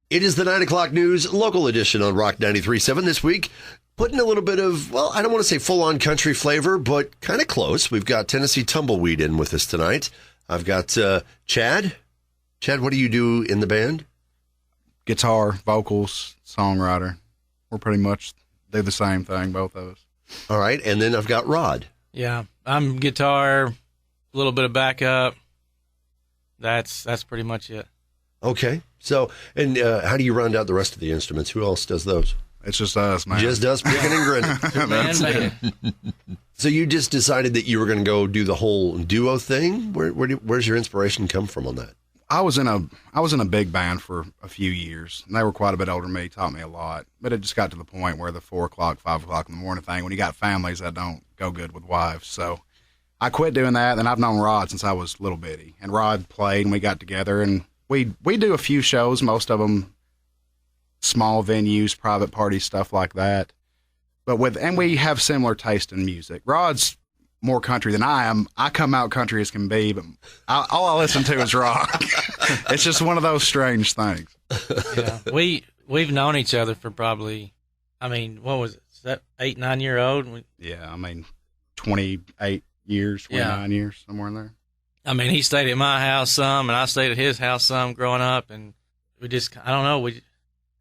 It is the 9 o'clock news, local edition on Rock 93.7 this week. Putting a little bit of, well, I don't want to say full-on country flavor, but kind of close. We've got Tennessee Tumbleweed in with us tonight. I've got Chad. Chad, what do you do in the band? Guitar, vocals, songwriter. We're pretty much do the same thing, both of us. All right, and then I've got Rod. Yeah, I'm guitar, a little bit of backup. That's pretty much it. Okay, so, and how do you round out the rest of the instruments? Who else does those? It's just us, man. Just us picking and grinning. Man. So you just decided that you were going to go do the whole duo thing? Where's your inspiration come from on that? I was in a big band for a few years, and they were quite a bit older than me, taught me a lot. But it just got to the point where the 4 o'clock, 5 o'clock in the morning thing, when you got families, that don't go good with wives. So I quit doing that, and I've known Rod since I was little bitty. And Rod played, and we got together, and we do a few shows, most of them small venues, private parties, stuff like that. But we have similar taste in music. Rod's more country than I am. I come out country as can be, but all I listen to is rock. It's just one of those strange things. Yeah, we've known each other for probably, what was it? Is that 8, 9 year old? Yeah, 28 years, 29 years, somewhere in there. He stayed at my house some, and I stayed at his house some growing up, and we just, I don't know, we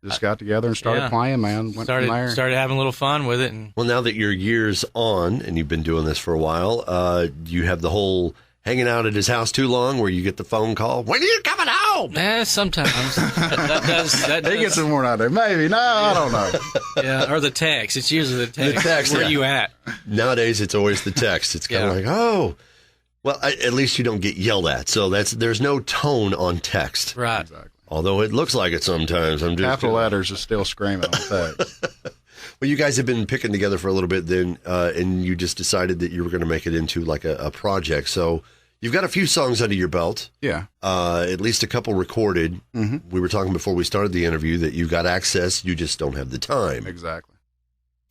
just got together and started playing, man. Started having a little fun with it. And well, now that you're years on and you've been doing this for a while, do you have the whole hanging out at his house too long where you get the phone call, when are you coming home? Sometimes. that does. He gets some more out there. Maybe. No, I don't know. Yeah, or the text. It's usually the text. The text, where you at? Nowadays, it's always the text. It's kind of like, oh. Well, at least you don't get yelled at. So there's no tone on text. Right. Exactly. Although it looks like it sometimes. Capital letters is still screaming on text. Well, you guys have been picking together for a little bit then, and you just decided that you were going to make it into like a project. So you've got a few songs under your belt. Yeah. At least a couple recorded. Mm-hmm. We were talking before we started the interview that you've got access. You just don't have the time. Exactly.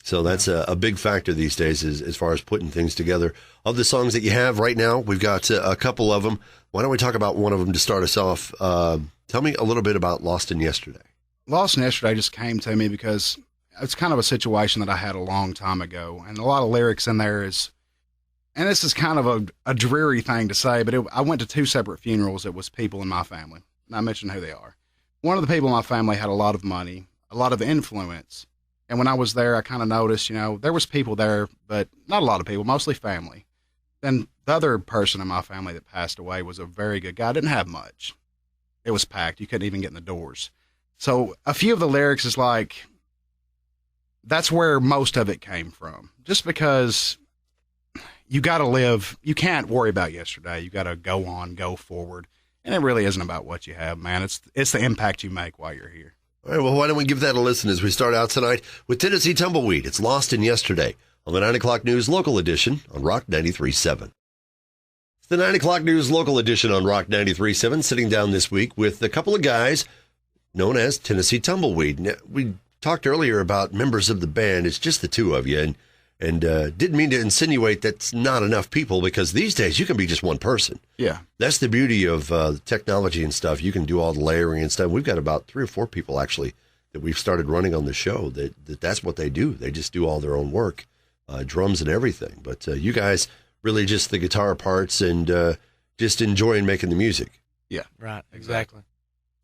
So that's a big factor these days as far as putting things together. Of the songs that you have right now, we've got a couple of them. Why don't we talk about one of them to start us off? Tell me a little bit about Lost in Yesterday. Lost in Yesterday just came to me because it's kind of a situation that I had a long time ago. And a lot of lyrics in there is, and this is kind of a dreary thing to say, but I went to 2 separate funerals. It was people in my family. And I mentioned who they are. One of the people in my family had a lot of money, a lot of influence. And when I was there, I kind of noticed, there was people there, but not a lot of people, mostly family. Then the other person in my family that passed away was a very good guy. Didn't have much. It was packed. You couldn't even get in the doors. So a few of the lyrics is like, that's where most of it came from. Just because you got to live, you can't worry about yesterday. You got to go on, go forward. And it really isn't about what you have, man. It's the impact you make while you're here. All right, well, why don't we give that a listen as we start out tonight with Tennessee Tumbleweed. It's Lost in Yesterday on the 9 o'clock news local edition on Rock 93.7. It's the 9 o'clock news local edition on Rock 93.7, sitting down this week with a couple of guys known as Tennessee Tumbleweed. Now, we talked earlier about members of the band. It's just the two of you, and didn't mean to insinuate that's not enough people, because these days you can be just one person. Yeah. That's the beauty of technology and stuff. You can do all the layering and stuff. We've got about 3 or 4 people, actually, that we've started running on the show that's what they do. They just do all their own work, drums and everything. But you guys really just the guitar parts and just enjoying making the music. Yeah. Right, exactly.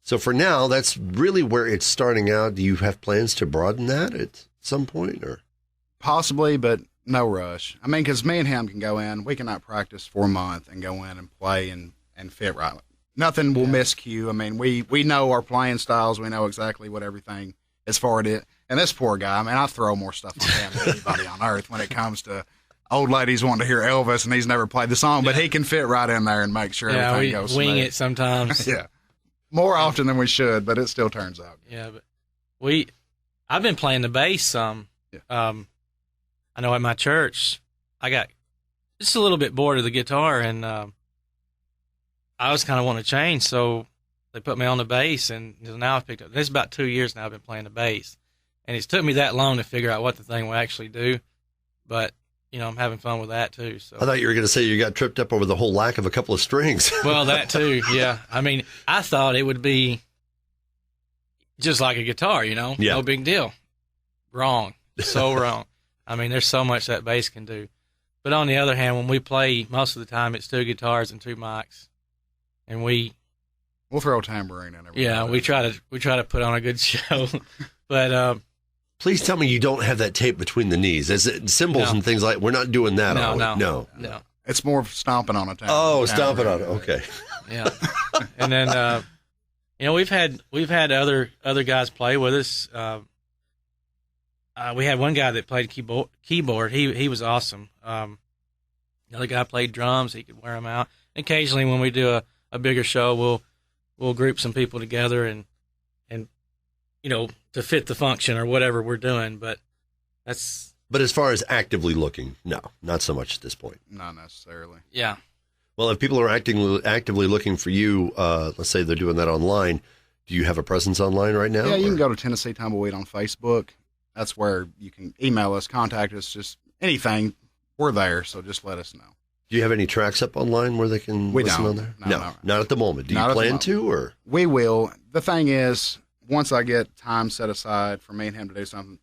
So for now, that's really where it's starting out. Do you have plans to broaden that at some point, or? Possibly, but no rush. Because me and him can go in, we cannot practice for a month and go in and play and fit right. Nothing will miscue. We know our playing styles. We know exactly what everything is for it. And this poor guy, I throw more stuff on him than anybody on earth when it comes to old ladies wanting to hear Elvis, and he's never played the song, but he can fit right in there and make sure everything goes smooth. Yeah, we wing it sometimes. Yeah. More often than we should, but it still turns out. Yeah, but I've been playing the bass some. Yeah. I know at my church, I got just a little bit bored of the guitar, and I was kind of wanting to change, so they put me on the bass, and now I've picked up. This is about 2 years now I've been playing the bass, and it's took me that long to figure out what the thing will actually do, but I'm having fun with that too. So I thought you were going to say you got tripped up over the whole lack of a couple of strings. Well, that too, yeah. I thought it would be just like a guitar, Yeah. no big deal. Wrong. So wrong. I mean, there's so much that bass can do. But on the other hand, when we play, most of the time it's 2 guitars and 2 mics. And we'll throw a tambourine in every we try to put on a good show. But please tell me you don't have that tape between the knees. As cymbals and things like, we're not doing that. No. It's more of stomping on a tambourine. Oh, stomping on it. Okay. Yeah. And then we've had other guys play with us. We had one guy that played keyboard. He was awesome. Another guy played drums. He could wear them out. Occasionally, when we do a bigger show, we'll group some people together and to fit the function or whatever we're doing. But as far as actively looking, no, not so much at this point. Not necessarily. Yeah. Well, if people are actively looking for you, let's say they're doing that online, do you have a presence online right now? Yeah, you can go to Tennessee Tumbleweed on Facebook. That's where you can email us, contact us, just anything. We're there, so just let us know. Do you have any tracks up online where they can listen on there? No, not at the moment. Do you plan to, or? We will. The thing is, once I get time set aside for me and him to do something,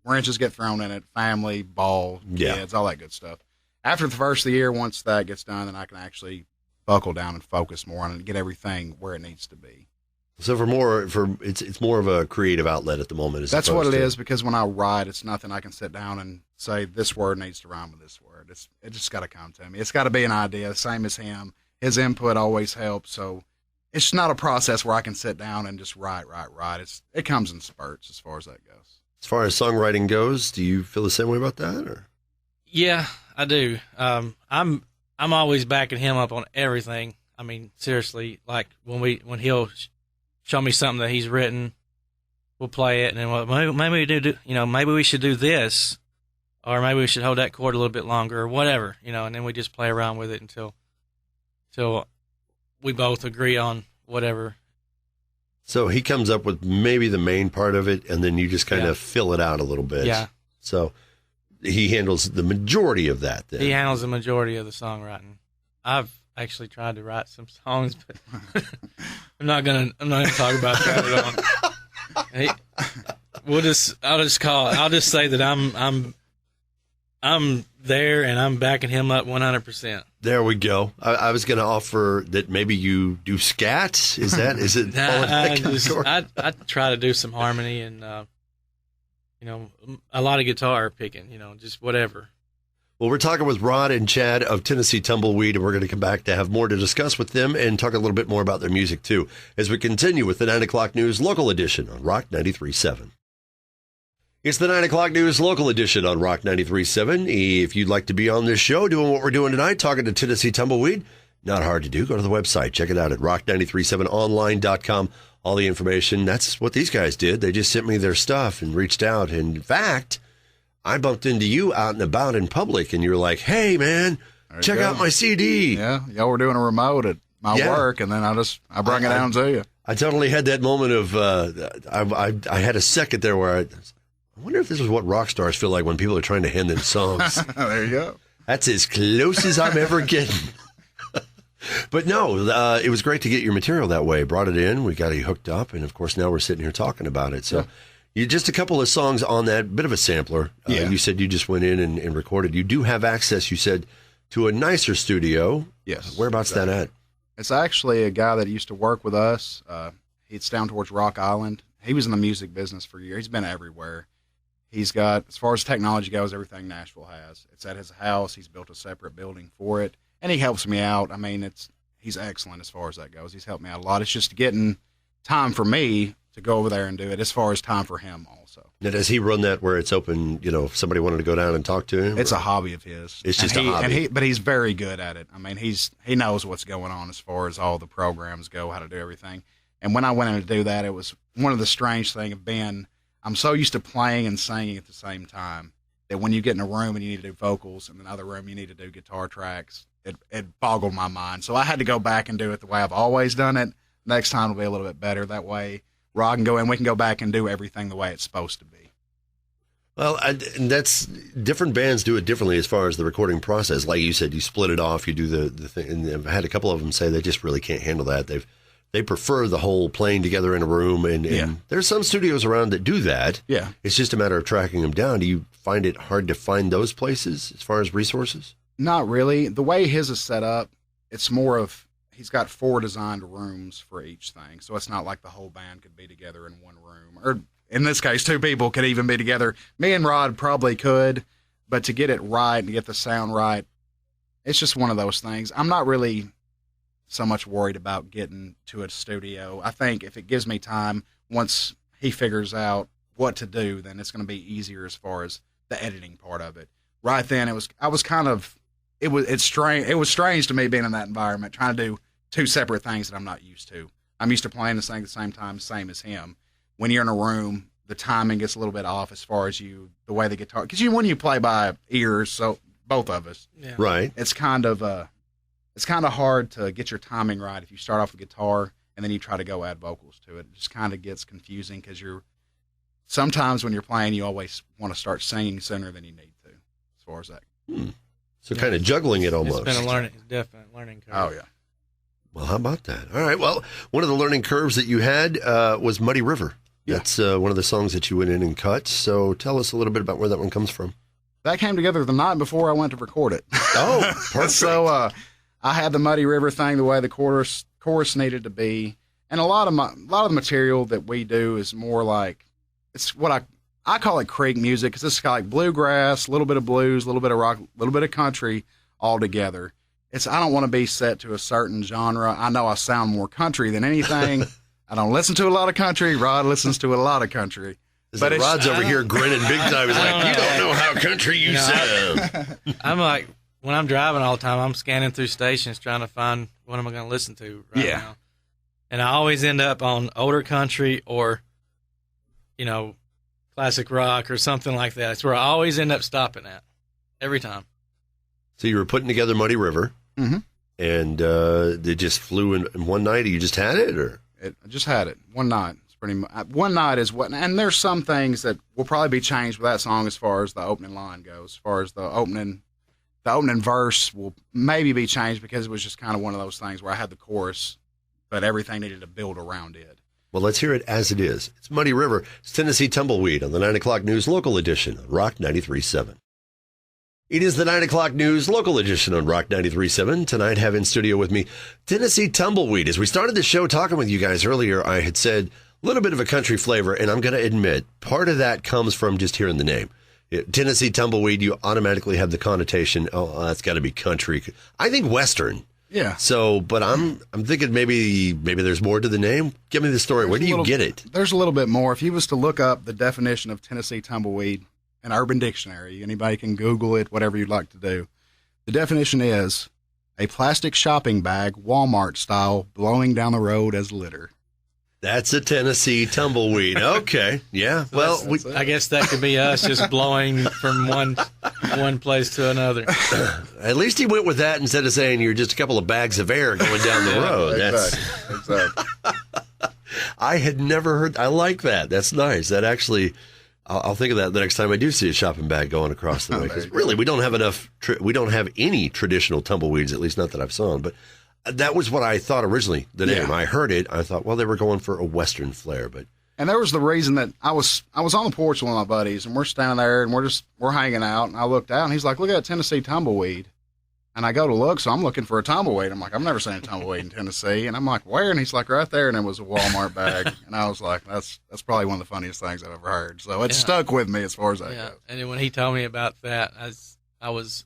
wrenches get thrown in it, family, ball, kids, all that good stuff. After the first of the year, once that gets done, then I can actually buckle down and focus more on it and get everything where it needs to be. So it's more of a creative outlet at the moment. That's what it is, because when I write, it's nothing I can sit down and say this word needs to rhyme with this word. It just got to come to me. It's got to be an idea, same as him. His input always helps, so it's not a process where I can sit down and just write. It comes in spurts as far as that goes. As far as songwriting goes, do you feel the same way about that, or? Yeah, I do. I'm always backing him up on everything. I mean, seriously, like when he'll show me something that he's written, we'll play it, and then maybe we should do this, or maybe we should hold that chord a little bit longer, or whatever, and then we just play around with it until we both agree on whatever. So he comes up with maybe the main part of it, and then you just kind of fill it out a little bit. Yeah. So he handles the majority of that then. He handles the majority of the songwriting. I've actually tried to write some songs, but I'm not gonna talk about that at all. I'll just say that I'm there and I'm backing him up 100%. There we go. I was going to offer that maybe you do scat. Is it? I try to do some harmony and a lot of guitar picking. Just whatever. Well, we're talking with Rod and Chad of Tennessee Tumbleweed, and we're going to come back to have more to discuss with them and talk a little bit more about their music, too, as we continue with the 9 o'clock news local edition on Rock 93.7. It's the 9 o'clock news local edition on Rock 93.7. If you'd like to be on this show doing what we're doing tonight, talking to Tennessee Tumbleweed, not hard to do. Go to the website. Check it out at rock937online.com. All the information. That's what these guys did. They just sent me their stuff and reached out. And in fact, I bumped into you out and about in public, and you were like, hey, man, check out my CD. Yeah, y'all were doing a remote at my work, and then I brought it down to you. I totally had that moment of, I had a second there where I wonder if this is what rock stars feel like when people are trying to hand them songs. There you go. That's as close as I'm ever getting. But no, it was great to get your material that way. Brought it in, we got it hooked up, and of course now we're sitting here talking about it. So you just a couple of songs on that, bit of a sampler. You said you just went in and recorded. You do have access, you said, to a nicer studio. Yes. Whereabouts that at? It's actually a guy that used to work with us. It's down towards Rock Island. He was in the music business for years. He's been everywhere. He's got, as far as technology goes, everything Nashville has. It's at his house. He's built a separate building for it, and he helps me out. I mean, he's excellent as far as that goes. He's helped me out a lot. It's just getting time for me to go over there and do it, as far as time for him also. Now, does he run that where it's open, if somebody wanted to go down and talk to him? It's a hobby of his. It's just a hobby. But he's very good at it. I mean, he knows what's going on as far as all the programs go, how to do everything. And when I went in to do that, it was one of the strange things of being, I'm so used to playing and singing at the same time that when you get in a room and you need to do vocals, and another room you need to do guitar tracks, it boggled my mind. So I had to go back and do it the way I've always done it. Next time will be a little bit better. That way Rod can go in, we can go back and do everything the way it's supposed to be. Well, and that's different bands do it differently as far as the recording process. Like you said, you split it off, you do the thing. And I've had a couple of them say they just really can't handle that. They've they prefer the whole playing together in a room. And there's some studios around that do that. Yeah. It's just a matter of tracking them down. Do you find it hard to find those places as far as resources? Not really. The way his is set up, it's more of he's got 4 designed rooms for each thing. So it's not like the whole band could be together in one room. Or in this case, 2 people could even be together. Me and Rod probably could, but to get it right and get the sound right, it's just one of those things. I'm not really so much worried about getting to a studio. I think if it gives me time, once he figures out what to do, then it's going to be easier as far as the editing part of it. Right then, it was strange to me being in that environment, trying to do 2 separate things that I'm not used to. I'm used to playing the same at the same time, same as him. When you're in a room, the timing gets a little bit off as far as the way the guitar, because when you play by ears, so both of us, right? It's kind of hard to get your timing right if you start off with guitar and then you try to go add vocals to it. It just kind of gets confusing because sometimes when you're playing, you always want to start singing sooner than you need to, as far as that. So kind of juggling it almost. It's been a definite learning curve. Oh, yeah. Well, how about that? All right. Well, one of the learning curves that you had was Muddy River. Yeah. That's one of the songs that you went in and cut. So tell us a little bit about where that one comes from. That came together the night before I went to record it. Oh, perfect. So I had the Muddy River thing the way the chorus needed to be, and a lot of the material that we do is more like, it's what I call it creek music, because it's like bluegrass, a little bit of blues, a little bit of rock, a little bit of country all together. I don't want to be set to a certain genre. I know I sound more country than anything. I don't listen to a lot of country. Rod listens to a lot of country. But Rod's over here grinning big time. He's like, you don't know how country you sound. I'm like, when I'm driving all the time, I'm scanning through stations trying to find what am I going to listen to right now. And I always end up on older country or, classic rock or something like that. It's where I always end up stopping at every time. So you were putting together Muddy River, and it just flew in one night. You just had it, or I just had it one night. It's pretty much one night is what. And there's some things that will probably be changed with that song as far as the opening line goes. As far as the opening verse will maybe be changed because it was just kind of one of those things where I had the chorus, but everything needed to build around it. Well, let's hear it as it is. It's Muddy River. It's Tennessee Tumbleweed on the 9 o'clock news local edition on Rock 93.7. It is the 9 o'clock news local edition on Rock 93.7. Tonight, have in studio with me Tennessee Tumbleweed. As we started the show talking with you guys earlier, I had said a little bit of a country flavor, and I'm going to admit part of that comes from just hearing the name. Tennessee Tumbleweed, you automatically have the connotation, oh, that's got to be country. I think Western. Yeah. So, but I'm thinking maybe there's more to the name. Give me the story. Where do you get it? There's a little bit more. If you was to look up the definition of Tennessee Tumbleweed, an Urban Dictionary, anybody can Google it, whatever you'd like to do. The definition is a plastic shopping bag, Walmart style, blowing down the road as litter. That's a Tennessee Tumbleweed. Okay. Yeah. Well, I guess that could be us just blowing from one place to another. At least he went with that instead of saying you're just a couple of bags of air going down the road. Exactly. I had never heard. I like that. That's nice. That actually, I'll think of that the next time I do see a shopping bag going across the way. Because really, we don't have enough. We don't have any traditional tumbleweeds, at least not that I've seen. But that was what I thought originally. The name. I heard it. I thought, well, they were going for a Western flair, but. And there was the reason that I was on the porch with one of my buddies, and we're standing there, and we're hanging out, and I looked out, and he's like, "Look at that Tennessee Tumbleweed." And I go to look, so I'm looking for a tumbleweed. I'm like, "I've never seen a tumbleweed in Tennessee." And I'm like, "Where?" And he's like, "Right there." And it was a Walmart bag. And I was like, "That's probably one of the funniest things I've ever heard." So it stuck with me as far as that goes. And then when he told me about that, I was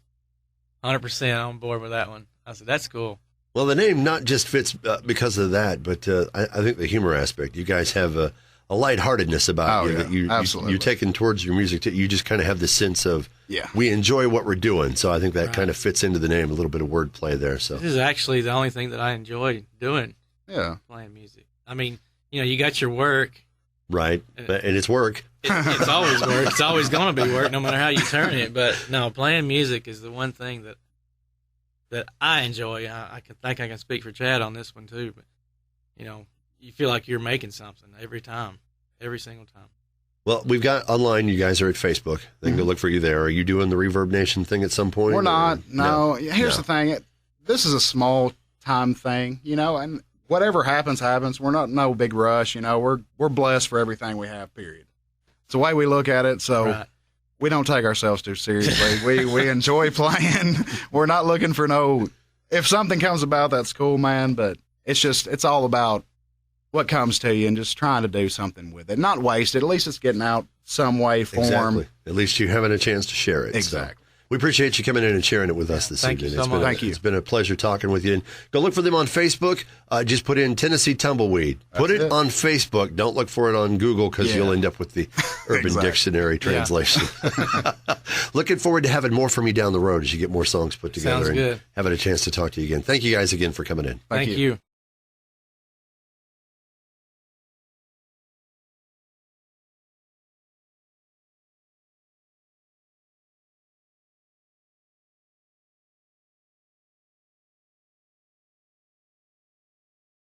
100% on board with that one. I said, "That's cool." Well, the name not just fits because of that, but I think the humor aspect. You guys have a lightheartedness about you that you're taking towards your music. You just kind of have the sense of, we enjoy what we're doing. So I think that kind of fits into the name, a little bit of wordplay there. So this is actually the only thing that I enjoy doing. Yeah. Playing music. I mean, you got your work. Right. And it's work. It's always work. It's always going to be work, no matter how you turn it. But no, playing music is the one thing that I enjoy. I think I can speak for Chad on this one too, but you feel like you're making something every single time. Well, we've got online. You guys are at Facebook. They can go look for you there. Are you doing the Reverb Nation thing at some point? We're not. No. Here's the thing. This is a small time thing, and whatever happens, happens. We're not no big rush. We're blessed for everything we have, period. It's the way we look at it. So Right. we don't take ourselves too seriously. we enjoy playing. We're not looking for if something comes about, that's cool, man. But it's all about what comes to you and just trying to do something with it. Not waste it. At least it's getting out some way, form. Exactly. At least you're having a chance to share it. Exactly. So we appreciate you coming in and sharing it with us this Thank you evening. so much. Thank you. It's been a pleasure talking with you. And go look for them on Facebook. Just put in Tennessee Tumbleweed. Put it on Facebook. Don't look for it on Google because you'll end up with the Urban Exactly. Dictionary translation. Looking forward to having more from you down the road as you get more songs put together Sounds and good. having a chance to talk to you again. Thank you guys again for coming in. Thank you.